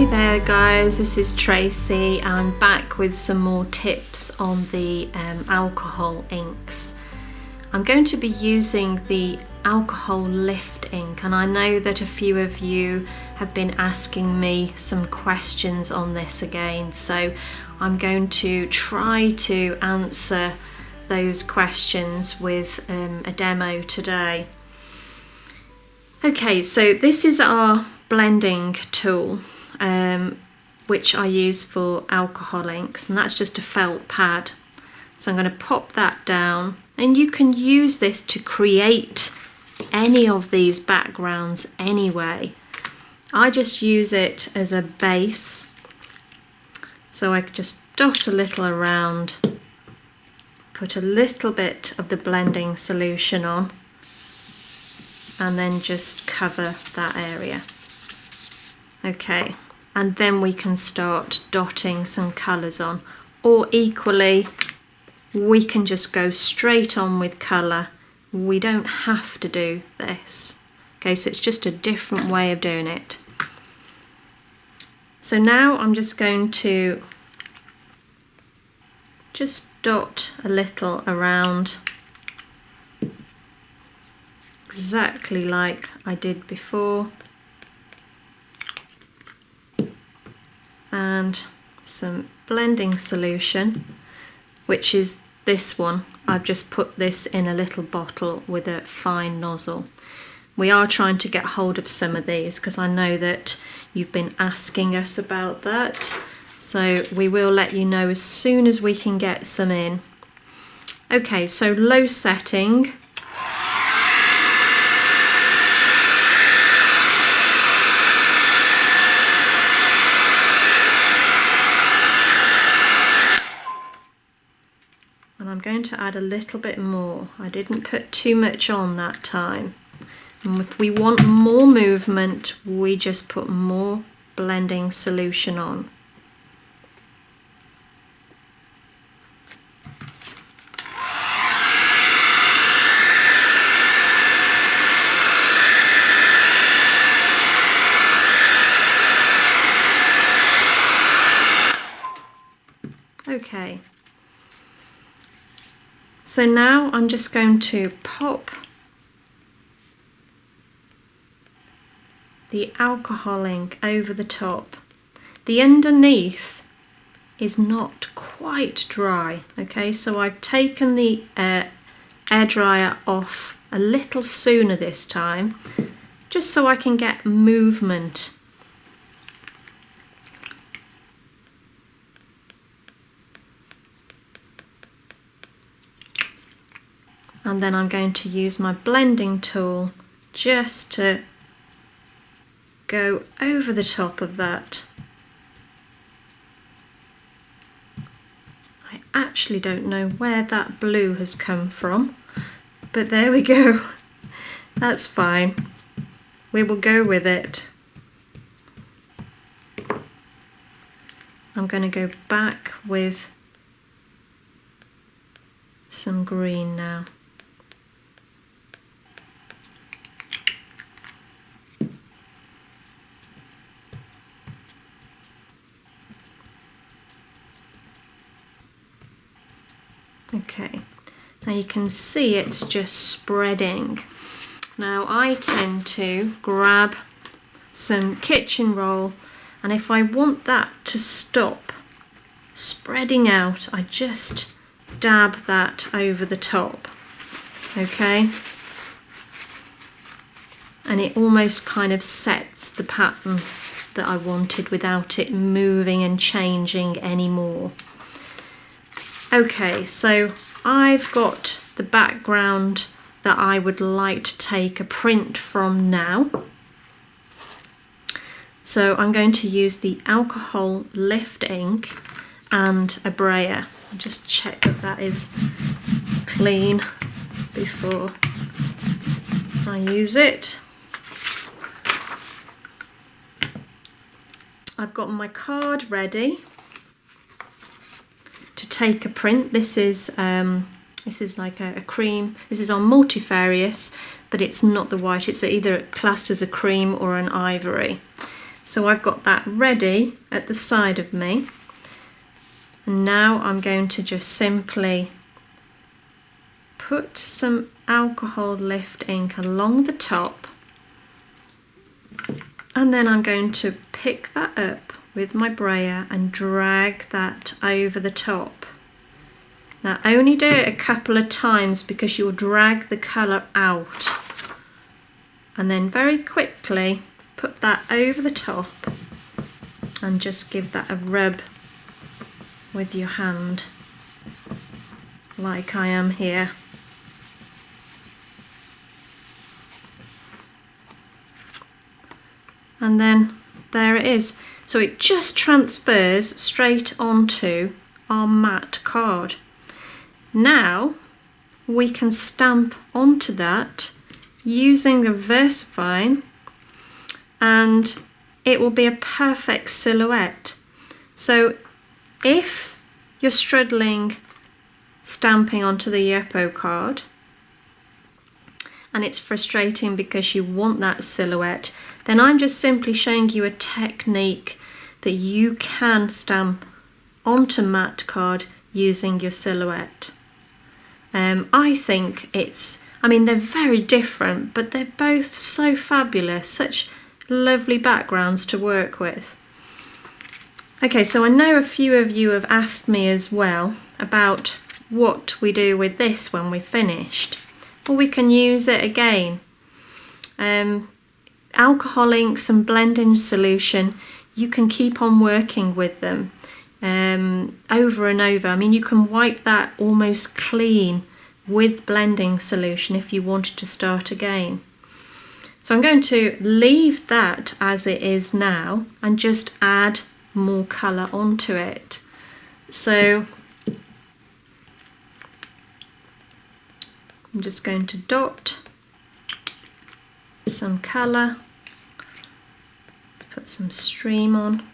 Hi there guys, this is Tracy. I'm back with some more tips on the alcohol inks. I'm going to be using the alcohol lift ink, and I know that a few of you have been asking me some questions on this again, so I'm going to try to answer those questions with a demo today. Okay, so this is our blending tool, which I use for alcohol inks, and that's just a felt pad. So I'm going to pop that down, and you can use this to create any of these backgrounds anyway. I just use it as a base, so I just dot a little around, put a little bit of the blending solution on, and then just cover that area. Okay, and then we can start dotting some colours on, or equally we can just go straight on with colour. We don't have to do this. Okay, so it's just a different way of doing it. So now I'm just going to just dot a little around, exactly like I did before, and some blending solution, which is this one. I've just put this in a little bottle with a fine nozzle. We are trying to get hold of some of these because I know that you've been asking us about that, so we will let you know as soon as we can get some in. Okay, so low setting. And I'm going to add a little bit more. I didn't put too much on that time. And if we want more movement, we just put more blending solution on. Okay. So now I'm just going to pop the alcohol ink over the top. The underneath is not quite dry, okay, so I've taken the air dryer off a little sooner this time, just so I can get movement. And then I'm going to use my blending tool just to go over the top of that. I actually don't know where that blue has come from, but there we go. That's fine. We will go with it. I'm going to go back with some green now. Okay, now you can see it's just spreading. Now I tend to grab some kitchen roll, and if I want that to stop spreading out, I just dab that over the top, okay? And it almost kind of sets the pattern that I wanted without it moving and changing anymore. Okay, so I've got the background that I would like to take a print from now. So I'm going to use the alcohol lift ink and a brayer. I'll just check that that is clean before I use it. I've got my card ready to take a print. This is like a cream. This is on Multifarious, but it's not the white. It's either classed as a cream or an ivory. So I've got that ready at the side of me. And now I'm going to just simply put some alcohol lift ink along the top, and then I'm going to pick that up with my brayer and drag that over the top. Now only do it a couple of times because you'll drag the colour out, and then very quickly put that over the top and just give that a rub with your hand like I am here. And then there it is. So it just transfers straight onto our matte card. Now we can stamp onto that using the VersaFine, and it will be a perfect silhouette. So if you're struggling stamping onto the Yupo card and it's frustrating because you want that silhouette, then I'm just simply showing you a technique that you can stamp onto matte card using your silhouette. I think they're very different, but they're both so fabulous, such lovely backgrounds to work with. Okay, so I know a few of you have asked me as well about what we do with this when we're finished. Well, we can use it again. Alcohol inks and blending solution, you can keep on working with them over and over. I mean, you can wipe that almost clean with blending solution if you wanted to start again. So I'm going to leave that as it is now and just add more colour onto it. So I'm just going to dot some colour. Let's put some stream on.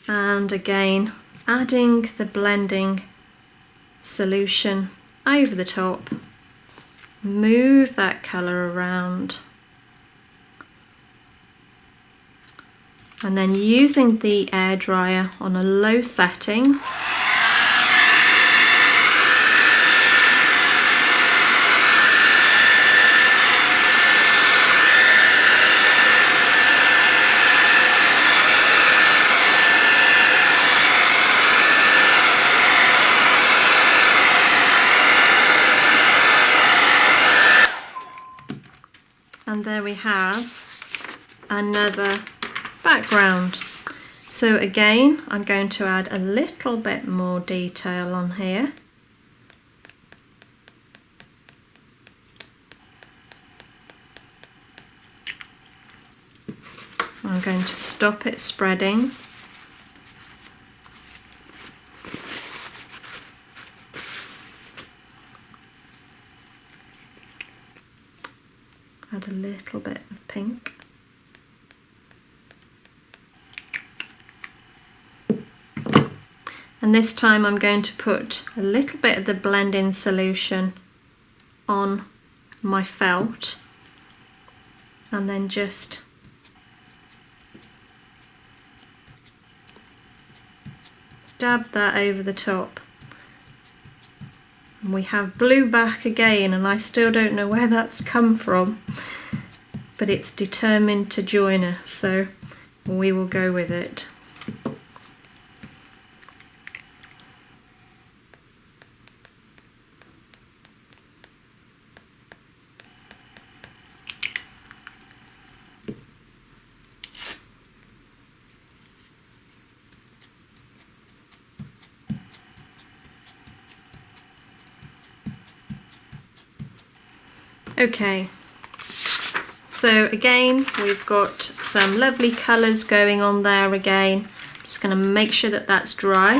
And again, adding the blending solution over the top. Move that colour around. And then using the air dryer on a low setting, and there we have another background. So again, I'm going to add a little bit more detail on here. I'm going to stop it spreading. Add a little bit of pink. And this time I'm going to put a little bit of the blend-in solution on my felt and then just dab that over the top. And we have blue back again, and I still don't know where that's come from, but it's determined to join us, so we will go with it. Okay, so again we've got some lovely colours going on there again. Just going to make sure that that's dry.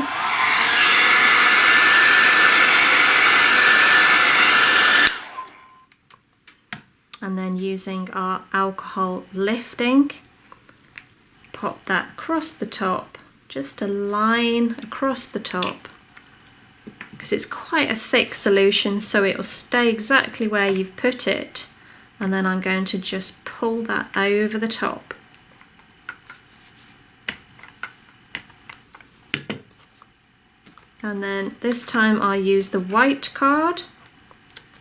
And then using our alcohol lifting, pop that across the top, just a line across the top. Because it's quite a thick solution, so it will stay exactly where you've put it, and then I'm going to just pull that over the top. And then this time I use the white card,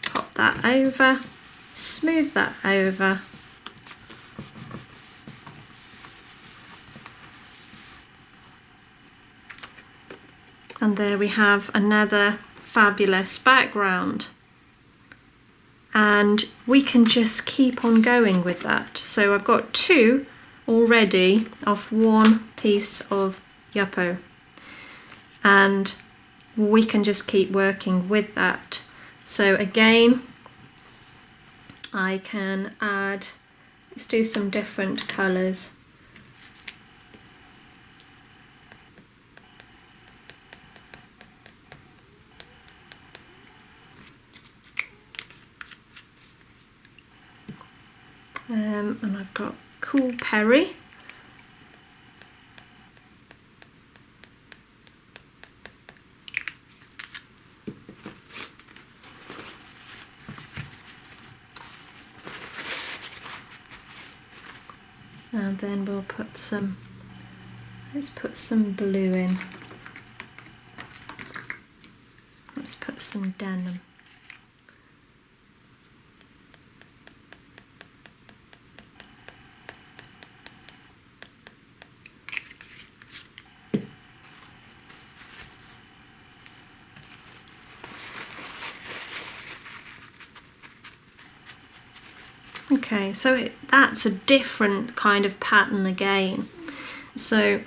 pop that over, smooth that over. And there we have another fabulous background. And we can just keep on going with that. So I've got two already of one piece of Yupo. And we can just keep working with that. So again, I can add, let's do some different colours. And I've got Cool Perry. And then we'll put some, let's put some blue in. Let's put some denim. Okay, so that's a different kind of pattern again. So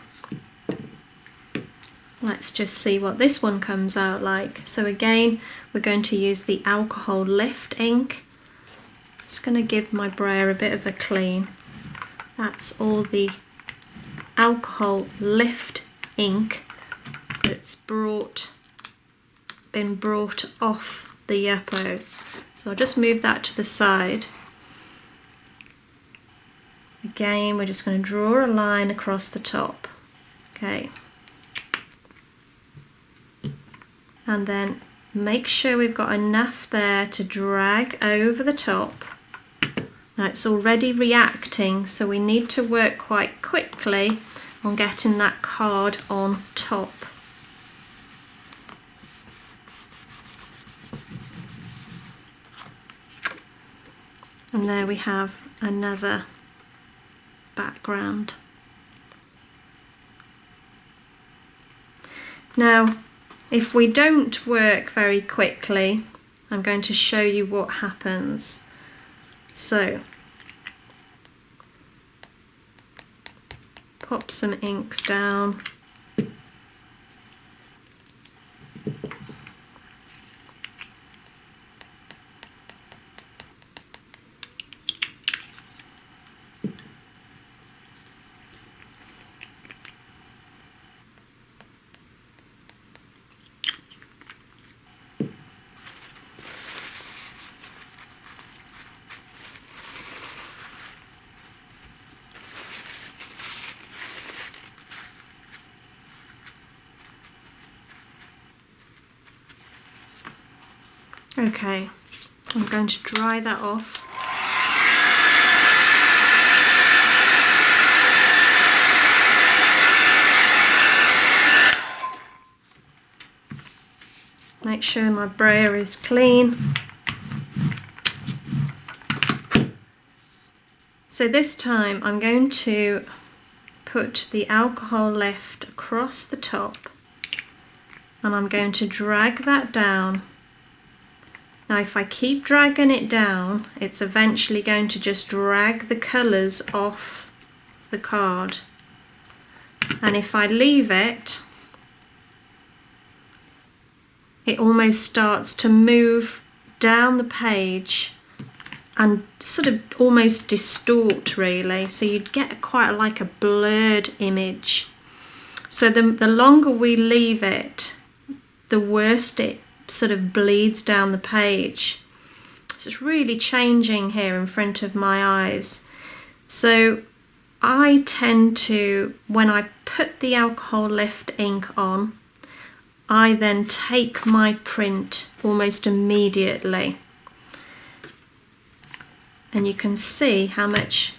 let's just see what this one comes out like. So again, we're going to use the alcohol lift ink. Just going to give my brayer a bit of a clean. That's all the alcohol lift ink that's been brought off the Yupo. So I'll just move that to the side. Again, we're just going to draw a line across the top. Okay. And then make sure we've got enough there to drag over the top. Now it's already reacting, so we need to work quite quickly on getting that card on top. And there we have another background. Now, if we don't work very quickly, I'm going to show you what happens. So, pop some inks down. Okay, I'm going to dry that off. Make sure my brayer is clean. So this time I'm going to put the alcohol lift across the top and I'm going to drag that down. Now if I keep dragging it down, it's eventually going to just drag the colours off the card. And if I leave it, it almost starts to move down the page and sort of almost distort really. So you'd get quite like a blurred image. So the longer we leave it, the worse it sort of bleeds down the page. So it's really changing here in front of my eyes. So I tend to, when I put the alcohol lift ink on, I then take my print almost immediately. and you can see how much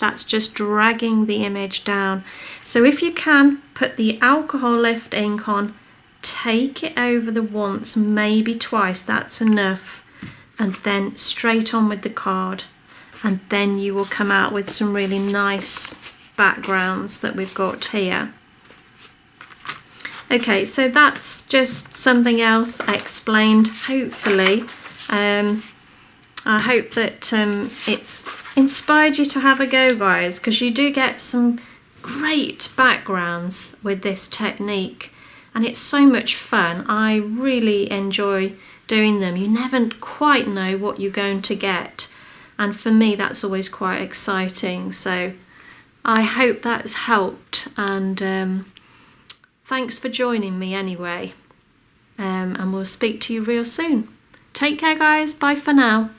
that's just dragging the image down. So if you can, put the alcohol lift ink on, take it over the once, maybe twice, that's enough, and then straight on with the card, and then you will come out with some really nice backgrounds that we've got here. Okay, so that's just something else I explained, hopefully. I hope that it's inspired you to have a go, guys, because you do get some great backgrounds with this technique, and it's so much fun. I really enjoy doing them. You never quite know what you're going to get, and for me that's always quite exciting. So I hope that's helped, and thanks for joining me anyway, and we'll speak to you real soon. Take care, guys. Bye for now.